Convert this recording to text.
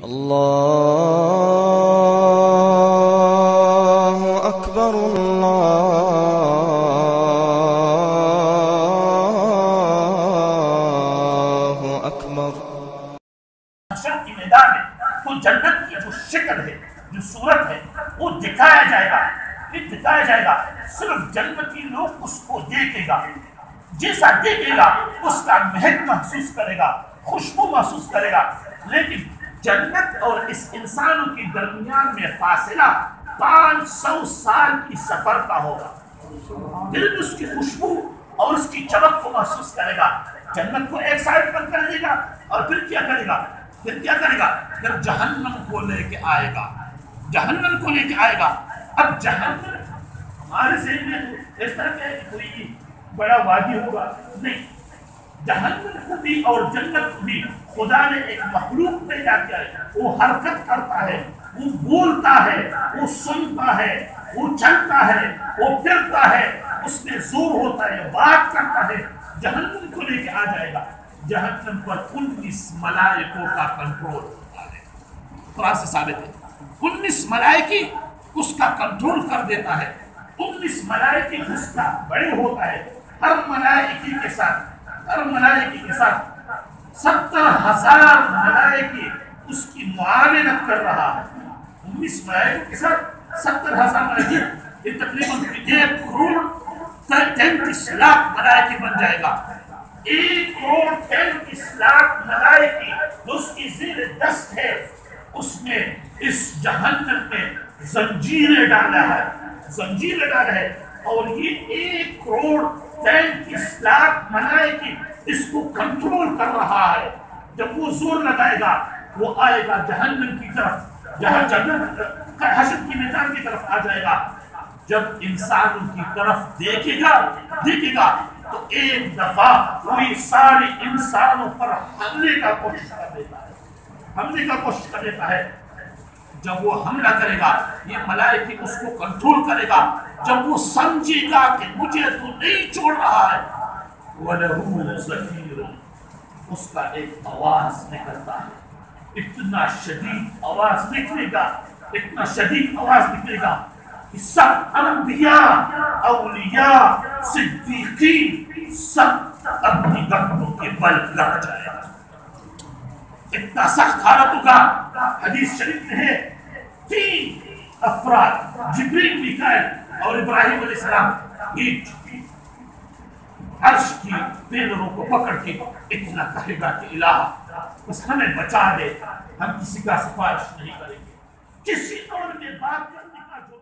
الله أكبر الله أكبر. حشر کی میدان میں تو جنت کی جو شکل ہے، جو صورت ہے، وہ دکھایا جائے گا. دکھایا جائے گا صرف جنتی لوگ اس کو دیکھے گا. جیسا دیکھے گا اس کا مہک محسوس کرے گا، خوشبو محسوس کرے گا. لیکن جنت اور اس انسانوں کے درمیان میں فاصلہ 500 سال کی سفر کا ہوگا. پھر اس کی خوشبو اور اس کی چمک کو محسوس کرے گا. جنت کو ایک سائڈ پر کر دے گا اور پھر کیا کرے گا؟ پھر جہنم کو لے کے آئے گا. جہنم کو لے کے آئے گا. اب جہنم ہمارے ذہن میں اس طرح کہ کوئی بڑا وادی ہوگا، نہیں. جہنم کو بھی اور جنت کو بھی خدا نے ایک مخلوق پیدا کیا ہے. وہ حرکت کرتا ہے، وہ بولتا ہے، وہ سنتا ہے، وہ چلتا ہے، وہ پھرتا ہے، اس میں زور ہوتا ہے، بات کرتا ہے. جہنم کو لے کے آ جائے گا. جہنم پر 19 ملائکوں کا کنٹرول ہوتا ہے. قرآن سے ثابت ہے 19 ملائکی اس کا کنٹرول کر دیتا ہے. 19 ملائکی اس کا بڑے ہوتا ہے. ہر ملائکی کے ساتھ 70,000 ملائکی اس کی معاونت کر رہا ہے. 19 ملائکی کے ساتھ 70,000 ملائکی، یہ تقریباً 1,33,00,000 ملائکی بن جائے گا. 1,33,00,000 ملائکی اس کی زیر دست ہے. اس نے اس جہنم میں زنجیریں ڈالا ہے، اور یہ 1,33,00,000 ملائکی اس کو کنٹرول کر رہا ہے. جب وہ زور لگائے گا وہ آئے گا جہنم کی طرف، جہاں جنت حشر کی میدان کی طرف آ جائے گا. جب انسانوں کی طرف دیکھے گا تو ایک دفعہ کوئی سارے انسانوں پر حملے کا کوشش کر دیتا ہے. جب وہ حملہ کرے گا یہ ملائکہ اس کو کنٹرول کرے گا. جب وہ سمجھے گا کہ مجھے تو نہیں چھوڑ رہا ہے، وَلَهُ زَفِيرٌ، اس کا ایک آواز نکلتا ہے. اتنا شدید آواز نکلے گا کہ سب انبیاء، اولیاء، صدیقین سب اپنی گردنوں کے بل لگ جائے گا. اتنا سخت حالت ہوگا. حدیث شریف میں ہے 3 افراد، جبریل، میکائیل اور ابراہیم علیہ السلام، ایک عرش کی پہلوں کو پکڑ کے اتنا کہے گا کہ الہ بس ہمیں بچا دے، ہم کسی کا سفارش نہیں کریں گے. کسی اور میں بات کرنے کا جو